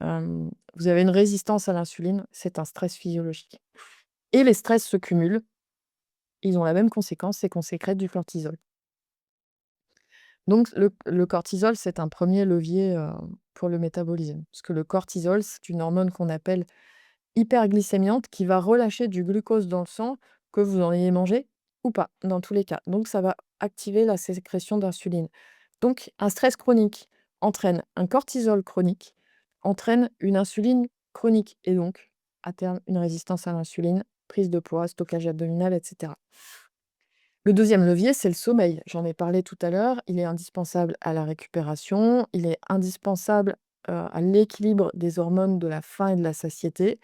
Vous avez une résistance à l'insuline, c'est un stress physiologique. Et les stress se cumulent, ils ont la même conséquence, c'est qu'on sécrète du cortisol. Donc le cortisol, c'est un premier levier, pour le métabolisme. Parce que le cortisol, c'est une hormone qu'on appelle hyperglycémiante qui va relâcher du glucose dans le sang, que vous en ayez mangé ou pas, dans tous les cas. Donc ça va activer la sécrétion d'insuline. Donc un stress chronique entraîne un cortisol chronique, entraîne une insuline chronique et donc, à terme, une résistance à l'insuline, prise de poids, stockage abdominal, et cetera. Le deuxième levier, c'est le sommeil. J'en ai parlé tout à l'heure, il est indispensable à la récupération, il est indispensable, à l'équilibre des hormones de la faim et de la satiété.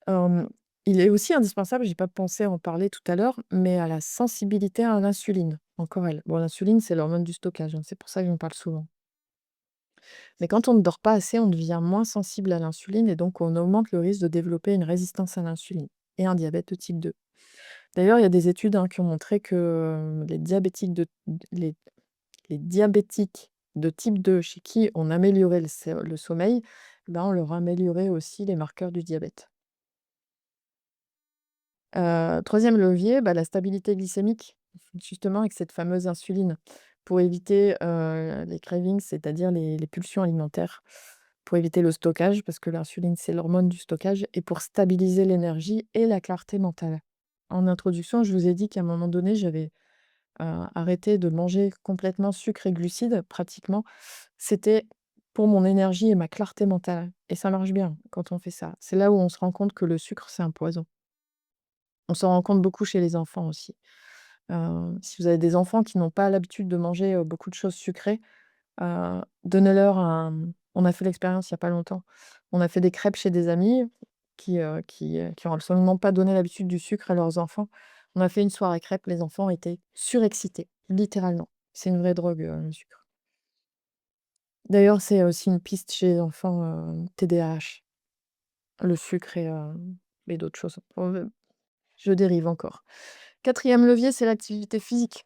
Hem, il est aussi indispensable, j'ai pas pensé à en parler tout à l'heure, mais à la sensibilité à l'insuline, encore elle. Bon, l'insuline, c'est l'hormone du stockage, hein, c'est pour ça que j'en parle souvent. Mais quand on ne dort pas assez, on devient moins sensible à l'insuline et donc on augmente le risque de développer une résistance à l'insuline et un diabète de type 2. D'ailleurs, il y a des études, hein, qui ont montré que, les les diabétiques de type 2 chez qui on améliorait le sommeil, ben, on leur améliorait aussi les marqueurs du diabète. 3e levier, bah, la stabilité glycémique, justement avec cette fameuse insuline pour éviter, les cravings, c'est-à-dire les pulsions alimentaires, pour éviter le stockage parce que l'insuline, c'est l'hormone du stockage et pour stabiliser l'énergie et la clarté mentale. En introduction, je vous ai dit qu'à un moment donné, j'avais, arrêté de manger complètement sucre et glucides, pratiquement. C'était pour mon énergie et ma clarté mentale et ça marche bien quand on fait ça. C'est là où on se rend compte que le sucre, c'est un poison. On s'en rend compte beaucoup chez les enfants aussi. Si vous avez des enfants qui n'ont pas l'habitude de manger, beaucoup de choses sucrées, donnez-leur on a fait l'expérience il y a pas longtemps. On a fait des crêpes chez des amis qui ont absolument pas donné l'habitude du sucre à leurs enfants. On a fait une soirée crêpes, les enfants étaient surexcités, littéralement. C'est une vraie drogue, le sucre. D'ailleurs, c'est aussi une piste chez les enfants, TDAH, le sucre et d'autres choses. Je dérive encore. 4e levier, c'est l'activité physique.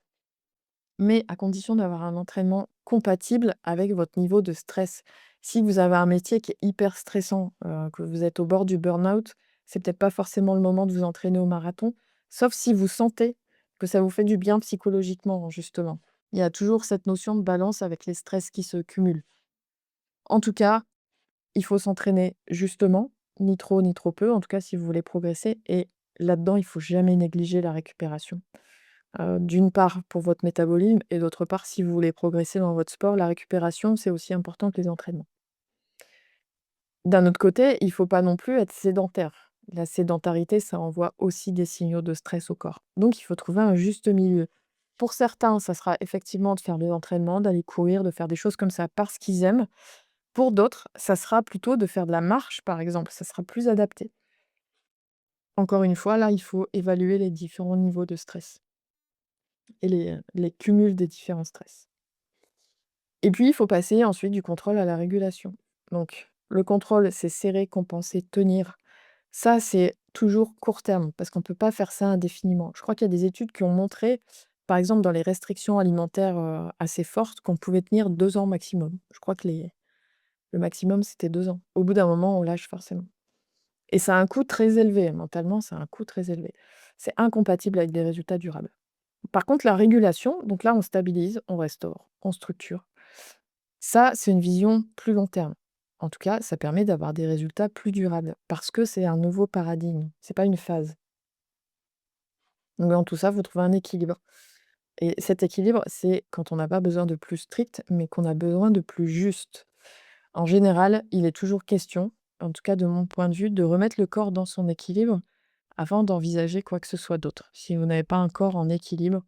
mais à condition d'avoir un entraînement compatible avec votre niveau de stress. Si vous avez un métier qui est hyper stressant, que vous êtes au bord du burn-out, c'est peut-être pas forcément le moment de vous entraîner au marathon, sauf si vous sentez que ça vous fait du bien psychologiquement, justement. Il y a toujours cette notion de balance avec les stress qui se cumulent. En tout cas, il faut s'entraîner justement, ni trop ni trop peu, en tout cas si vous voulez progresser et là-dedans, il faut jamais négliger la récupération. D'une part pour votre métabolisme et d'autre part si vous voulez progresser dans votre sport, la récupération, c'est aussi important que les entraînements. D'un autre côté, il faut pas non plus être sédentaire. La sédentarité, ça envoie aussi des signaux de stress au corps. Donc il faut trouver un juste milieu. Pour certains, ça sera effectivement de faire des entraînements, d'aller courir, de faire des choses comme ça parce qu'ils aiment. Pour d'autres, ça sera plutôt de faire de la marche, par exemple, ça sera plus adapté. Encore une fois, là, il faut évaluer les différents niveaux de stress et les cumuls des différents stress. Et puis, il faut passer ensuite du contrôle à la régulation. Donc, le contrôle, c'est serrer, compenser, tenir. Ça, c'est toujours court terme, parce qu'on ne peut pas faire ça indéfiniment. Je crois qu'il y a des études qui ont montré, par exemple, dans les restrictions alimentaires assez fortes, qu'on pouvait tenir 2 ans maximum. Je crois que le maximum, c'était 2 ans. Au bout d'un moment, on lâche forcément. Et ça a un coût très élevé. Mentalement, c'est un coût très élevé. C'est incompatible avec des résultats durables. Par contre, la régulation, donc là, on stabilise, on restaure, on structure. Ça, c'est une vision plus long terme. En tout cas, ça permet d'avoir des résultats plus durables parce que c'est un nouveau paradigme, c'est pas une phase. Donc dans tout ça, il faut trouver un équilibre et cet équilibre, c'est quand on n'a pas besoin de plus strict, mais qu'on a besoin de plus juste. En général, il est toujours question, en tout cas de mon point de vue, de remettre le corps dans son équilibre avant d'envisager quoi que ce soit d'autre. Si vous n'avez pas un corps en équilibre,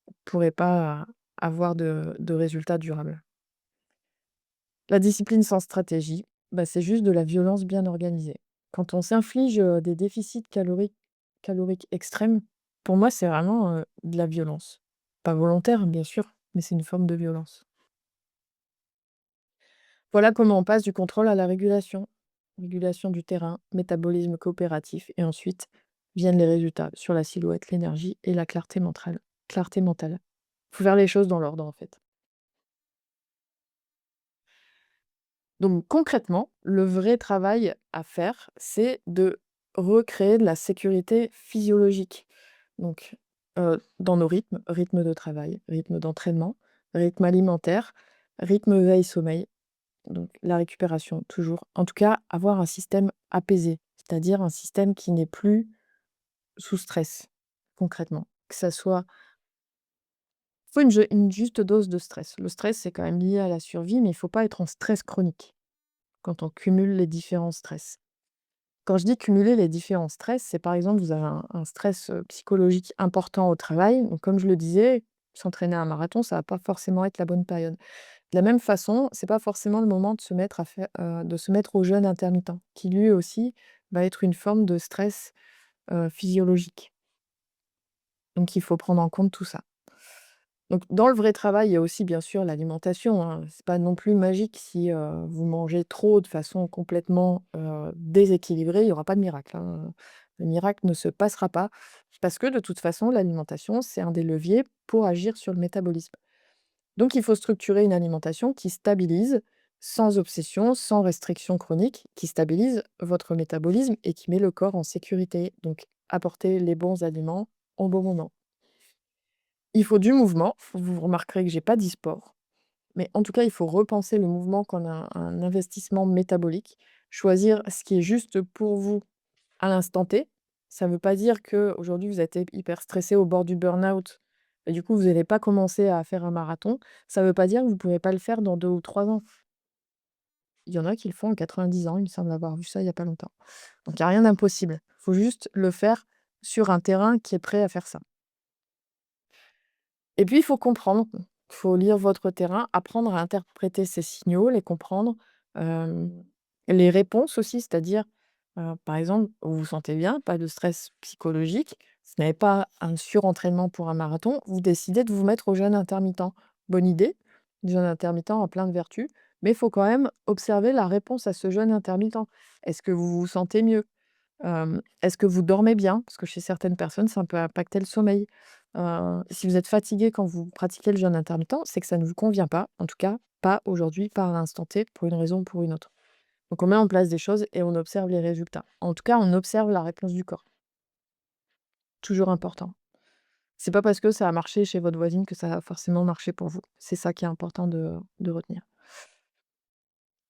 vous ne pourrez pas avoir de résultats durables. La discipline sans stratégie, bah, c'est juste de la violence bien organisée. Quand on s'inflige, des déficits caloriques extrêmes, pour moi, c'est vraiment, de la violence. Pas volontaire, bien sûr, mais c'est une forme de violence. Voilà comment on passe du contrôle à la régulation. Régulation du terrain, métabolisme coopératif et ensuite viennent les résultats sur la silhouette, l'énergie et la clarté mentale. Clarté mentale. Faut faire les choses dans l'ordre, en fait. Donc concrètement, le vrai travail à faire, c'est de recréer de la sécurité physiologique. Donc, dans nos rythmes, rythme de travail, rythme d'entraînement, rythme alimentaire, rythme veille-sommeil, donc la récupération toujours. En tout cas, avoir un système apaisé, c'est-à-dire un système qui n'est plus sous stress, concrètement. Que ça soit faut une juste dose de stress. Le stress, c'est quand même lié à la survie, mais il faut pas être en stress chronique. Quand on cumule les différents stress. Quand je dis cumuler les différents stress, c'est par exemple, vous avez un stress, psychologique important au travail, donc comme je le disais, s'entraîner à un marathon, ça va pas forcément être la bonne période. De la même façon, c'est pas forcément le moment de se mettre au jeûne intermittent, qui lui aussi va être une forme de stress, physiologique. Donc il faut prendre en compte tout ça. Donc dans le vrai travail, il y a aussi bien sûr l'alimentation, hein. C'est pas non plus magique si, vous mangez trop de façon complètement, déséquilibrée, il y aura pas de miracle, hein. Le miracle ne se passera pas parce que de toute façon l'alimentation, c'est un des leviers pour agir sur le métabolisme. Donc il faut structurer une alimentation qui stabilise, sans obsession, sans restriction chronique, qui stabilise votre métabolisme et qui met le corps en sécurité. Donc apporter les bons aliments au bon moment. Il faut du mouvement. Vous remarquerez que j'ai pas dit sport, mais en tout cas, il faut repenser le mouvement comme un investissement métabolique. Choisir ce qui est juste pour vous à l'instant T. Ça ne veut pas dire qu'aujourd'hui vous êtes hyper stressé au bord du burn-out et du coup vous n'allez pas commencer à faire un marathon. Ça ne veut pas dire que vous ne pouvez pas le faire dans 2 ou 3 ans. Il y en a qui le font à 90 ans, il me semble avoir vu ça il y a pas longtemps. Donc il y a rien d'impossible. Il faut juste le faire sur un terrain qui est prêt à faire ça. Et puis, il faut comprendre, il faut lire votre terrain, apprendre à interpréter ces signaux, les comprendre, hem, les réponses aussi, c'est-à-dire, par exemple, vous vous sentez bien, pas de stress psychologique, vous n'avez pas un surentraînement pour un marathon, vous décidez de vous mettre au jeûne intermittent. Bonne idée, jeûne intermittent en plein de vertus, mais il faut quand même observer la réponse à ce jeûne intermittent. Est-ce que vous vous sentez mieux? Est-ce que vous dormez bien? Parce que chez certaines personnes, ça peut impacter le sommeil. Si vous êtes fatigué quand vous pratiquez le jeûne intermittent, c'est que ça ne vous convient pas, en tout cas pas aujourd'hui, pas à l'instant T, pour une raison ou pour une autre. Donc on met en place des choses et on observe les résultats. En tout cas, on observe la réponse du corps. Toujours important. C'est pas parce que ça a marché chez votre voisine que ça va forcément marcher pour vous. C'est ça qui est important de retenir.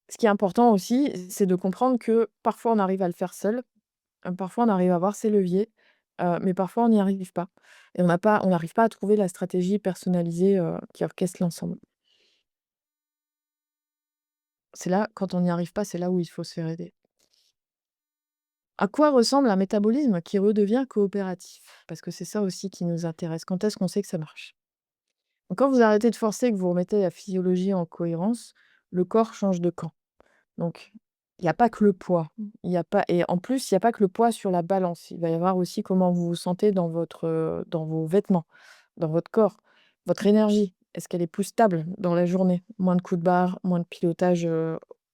Ce qui est important aussi, c'est de comprendre que parfois on arrive à le faire seul, parfois on arrive à avoir ses leviers, mais parfois on n'y arrive pas et on n'arrive pas à trouver la stratégie personnalisée, qui orchestre l'ensemble. C'est là, quand on n'y arrive pas, c'est là où il faut se faire aider. À quoi ressemble un métabolisme qui redevient coopératif? Parce que c'est ça aussi qui nous intéresse. Quand est-ce qu'on sait que ça marche? Donc quand vous arrêtez de forcer et que vous remettez la physiologie en cohérence, le corps change de camp. Donc il y a pas que le poids, il y a pas et en plus, il y a pas que le poids sur la balance. Il va y avoir aussi comment vous vous sentez dans vos vêtements, dans votre corps, votre énergie. Est-ce qu'elle est plus stable dans la journée? Moins de coups de barre, moins de pilotage,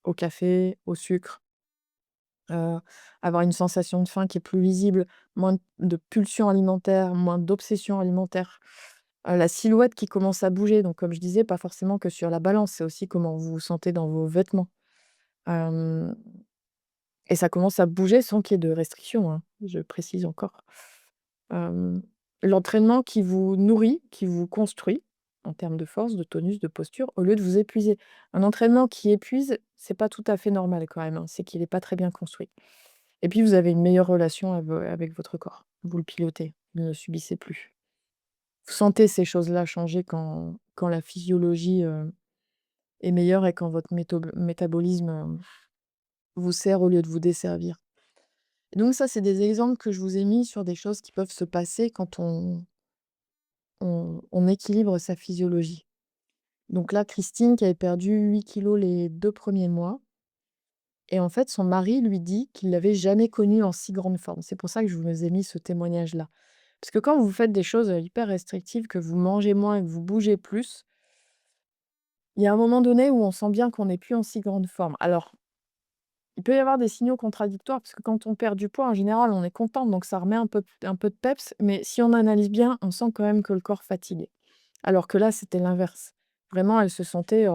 au café, au sucre, avoir une sensation de faim qui est plus visible, moins de pulsions alimentaires, moins d'obsessions alimentaires. La silhouette qui commence à bouger, donc comme je disais, pas forcément que sur la balance, c'est aussi comment vous vous sentez dans vos vêtements. Hem Et ça commence à bouger sans qu'il y ait de restrictions, hein, je précise encore. Hem, L'entraînement qui vous nourrit, qui vous construit en termes de force, de tonus, de posture, au lieu de vous épuiser. Un entraînement qui épuise, c'est pas tout à fait normal quand même, hein, c'est qu'il est pas très bien construit. Et puis vous avez une meilleure relation avec votre corps. Vous le pilotez, vous ne le subissez plus. Vous sentez ces choses-là changer quand la physiologie, est meilleure et quand votre métabolisme, vous sert au lieu de vous desservir. Et donc ça, c'est des exemples que je vous ai mis sur des choses qui peuvent se passer quand on équilibre sa physiologie. Donc là, Christine qui avait perdu 8 kilos les 2 premiers mois et en fait, son mari lui dit qu'il l'avait jamais connue en si grande forme. C'est pour ça que je vous ai mis ce témoignage-là. Parce que quand vous faites des choses, hyper restrictives, que vous mangez moins et que vous bougez plus, il y a un moment donné où on sent bien qu'on n'est plus en si grande forme. Alors, il peut y avoir des signaux contradictoires parce que quand on perd du poids, en général, on est content, donc ça remet un peu de peps, mais si on analyse bien, on sent quand même que le corps fatigue. Alors que là, c'était l'inverse. Vraiment, elle se sentait,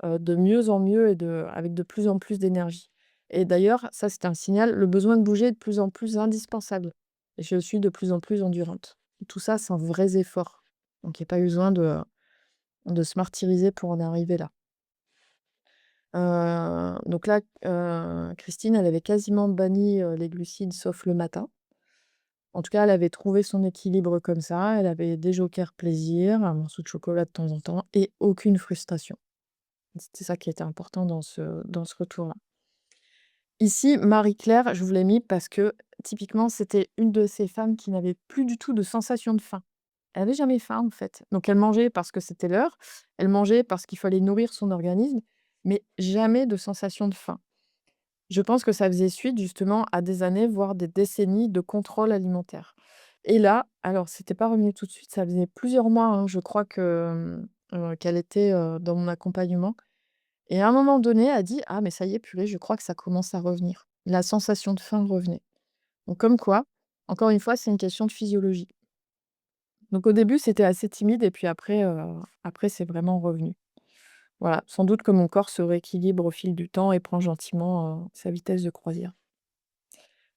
de mieux en mieux et avec de plus en plus d'énergie. Et d'ailleurs, ça, c'est un signal, le besoin de bouger est de plus en plus indispensable et je suis de plus en plus endurante. Tout ça sans vrais efforts. Donc il y a pas eu besoin de se martyriser pour en arriver là. Donc là, Christine, elle avait quasiment banni, les glucides sauf le matin. En tout cas, elle avait trouvé son équilibre comme ça. Elle avait des jokers plaisir, un morceau de chocolat de temps en temps et aucune frustration. C'était ça qui était important dans ce retour-là. Ici, Marie-Claire, je vous l'ai mis parce que typiquement, c'était une de ces femmes qui n'avait plus du tout de sensation de faim. Elle avait jamais faim, en fait. Donc elle mangeait parce que c'était l'heure, elle mangeait parce qu'il fallait nourrir son organisme, mais jamais de sensation de faim. Je pense que ça faisait suite justement à des années, voire des décennies de contrôle alimentaire. Et là, alors c'était pas revenu tout de suite, ça faisait plusieurs mois, hein, je crois que, qu'elle était, dans mon accompagnement et à un moment donné, elle a dit: «Ah mais ça y est, purée, je crois que ça commence à revenir». La sensation de faim revenait. Donc comme quoi, encore une fois, c'est une question de physiologie. Donc au début, c'était assez timide et puis après c'est vraiment revenu. Voilà, sans doute que mon corps se rééquilibre au fil du temps et prend gentiment, sa vitesse de croisière.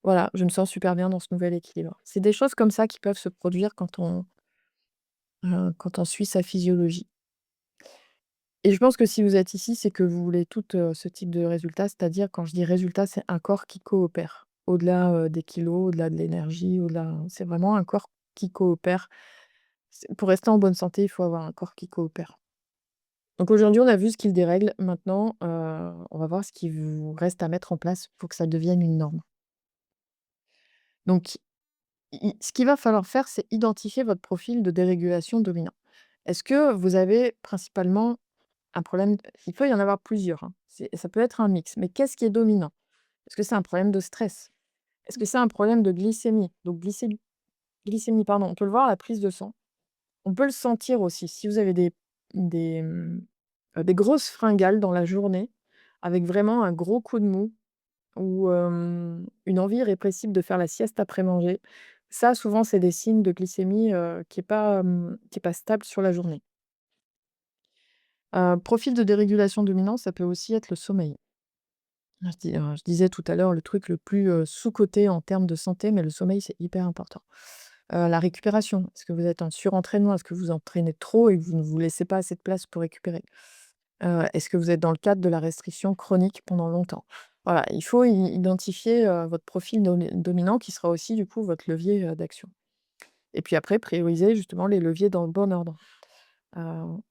Voilà, je me sens super bien dans ce nouvel équilibre. C'est des choses comme ça qui peuvent se produire quand on suit sa physiologie et je pense que si vous êtes ici, c'est que vous voulez tout, ce type de résultat. C'est-à-dire quand je dis résultat, c'est un corps qui coopère. Au-delà, des kilos, au-delà de l'énergie, au-delà c'est vraiment un corps qui coopère. C'est pour rester en bonne santé, il faut avoir un corps qui coopère. Donc aujourd'hui, on a vu ce qu'il dérègle. Maintenant, on va voir ce qu'il vous reste à mettre en place pour que ça devienne une norme. Donc ce qu'il va falloir faire, c'est identifier votre profil de dérégulation dominant. Est-ce que vous avez principalement un problème il peut y en avoir plusieurs, hein, ça peut être un mix, mais qu'est-ce qui est dominant? Est-ce que c'est un problème de stress? Est-ce que c'est un problème de glycémie? Donc glycémie, pardon, on peut le voir à la prise de sang. On peut le sentir aussi. Si vous avez des, des grosses fringales dans la journée, avec vraiment un gros coup de mou, ou une envie irrépressible de faire la sieste après manger. Ça, souvent, c'est des signes de glycémie, qui est pas stable sur la journée. Profil de dérégulation dominant, ça peut aussi être le sommeil. Je disais tout à l'heure le truc le plus, sous-coté en termes de santé, mais le sommeil, c'est hyper important. La récupération, est-ce que vous êtes en surentraînement? Est-ce que vous entraînez trop et que vous ne vous laissez pas assez de place pour récupérer? Est-ce que vous êtes dans le cadre de la restriction chronique pendant longtemps? Voilà, il faut identifier, votre profil dominant qui sera aussi du coup votre levier, d'action. Et puis après, prioriser justement les leviers dans le bon ordre.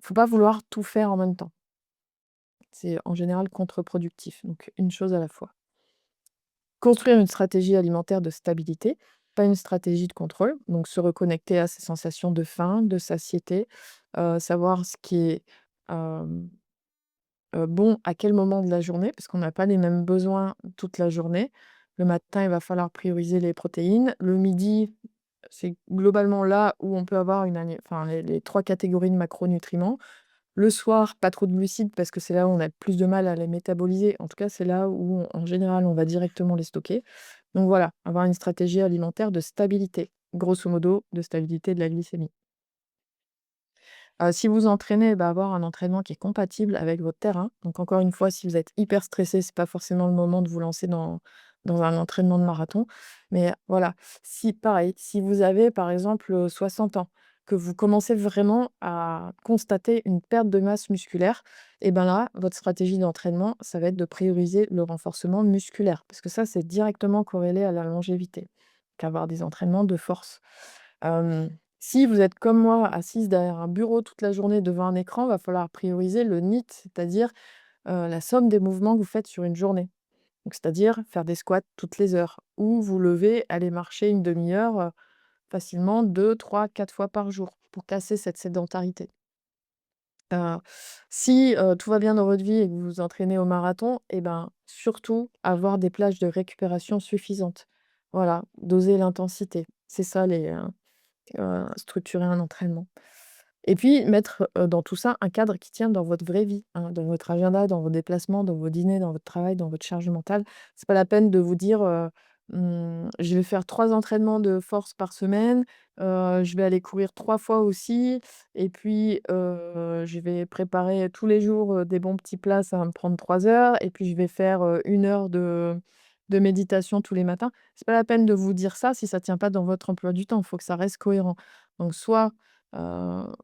Faut pas vouloir tout faire en même temps. C'est en général contre-productif, donc une chose à la fois. Construire une stratégie alimentaire de stabilité, pas une stratégie de contrôle, donc se reconnecter à ses sensations de faim, de satiété, savoir ce qui est, hem, bon à quel moment de la journée, parce qu'on n'a pas les mêmes besoins toute la journée. Le matin, il va falloir prioriser les protéines. Le midi, c'est globalement là où on peut avoir les 3 catégories de macronutriments. Le soir, pas trop de glucides parce que c'est là où on a le plus de mal à les métaboliser. En tout cas, c'est là où, en général, on va directement les stocker. Donc voilà, avoir une stratégie alimentaire de stabilité, grosso modo, de stabilité de la glycémie. Si vous entraînez, bah, avoir un entraînement qui est compatible avec votre terrain. Donc encore une fois, si vous êtes hyper stressé, c'est pas forcément le moment de vous lancer dans un entraînement de marathon. Mais voilà, si pareil, si vous avez par exemple, 60 ans, que vous commencez vraiment à constater une perte de masse musculaire et ben là, votre stratégie d'entraînement, ça va être de prioriser le renforcement musculaire. Parce que ça, c'est directement corrélé à la longévité, qu'avoir des entraînements de force. Si vous êtes comme moi, assise derrière un bureau toute la journée devant un écran, va falloir prioriser le NEAT, c'est-à-dire, la somme des mouvements que vous faites sur une journée. Donc c'est-à-dire faire des squats toutes les heures ou vous lever, aller marcher une demi heure, facilement 2, 3, 4 fois par jour pour casser cette sédentarité. Heu, si, tout va bien dans votre vie et que vous vous entraînez au marathon et ben, surtout avoir des plages de récupération suffisantes. Voilà, doser l'intensité. C'est ça structurer un entraînement. Et puis mettre, dans tout ça un cadre qui tient dans votre vraie vie, hein, dans votre agenda, dans vos déplacements, dans vos dîners, dans votre travail, dans votre charge mentale. C'est pas la peine de vous dire, «Je vais faire 3 entraînements de force par semaine, je vais aller courir 3 fois aussi et puis, je vais préparer tous les jours, des bons petits plats, ça va me prendre 3 heures et puis je vais faire, 1 heure de méditation tous les matins». C'est pas la peine de vous dire ça si ça tient pas dans votre emploi du temps. Il faut que ça reste cohérent. Donc soit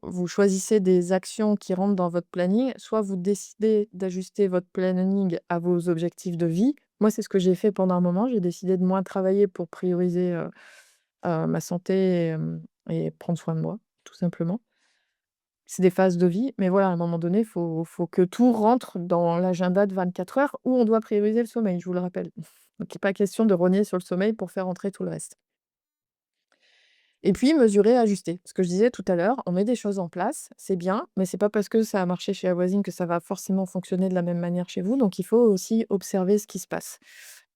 vous choisissez des actions qui rentrent dans votre planning, soit vous décidez d'ajuster votre planning à vos objectifs de vie. Moi, c'est ce que j'ai fait pendant un moment. J'ai décidé de moins travailler pour prioriser, ma santé, et prendre soin de moi, tout simplement. C'est des phases de vie, mais voilà, à un moment donné, faut que tout rentre dans l'agenda de 24 heures où on doit prioriser le sommeil, je vous le rappelle. Donc il est pas question de rogner sur le sommeil pour faire entrer tout le reste. Et puis mesurer, ajuster. Ce que je disais tout à l'heure, on met des choses en place, c'est bien, mais c'est pas parce que ça a marché chez la voisine que ça va forcément fonctionner de la même manière chez vous. Donc il faut aussi observer ce qui se passe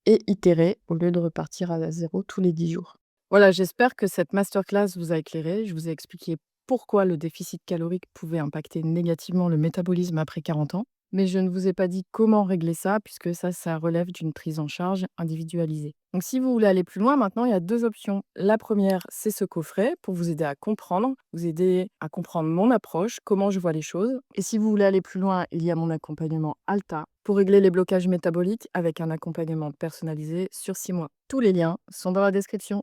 et itérer au lieu de repartir à 0 tous les 10 jours. Voilà, j'espère que cette masterclass vous a éclairé. Je vous ai expliqué pourquoi le déficit calorique pouvait impacter négativement le métabolisme après 40 ans. Mais je ne vous ai pas dit comment régler ça, puisque ça relève d'une prise en charge individualisée. Donc si vous voulez aller plus loin, maintenant, il y a deux options. La première, c'est ce coffret pour vous aider à comprendre, vous aider à comprendre mon approche, comment je vois les choses. Et si vous voulez aller plus loin, il y a mon accompagnement ALTA pour régler les blocages métaboliques avec un accompagnement personnalisé sur 6 mois. Tous les liens sont dans la description.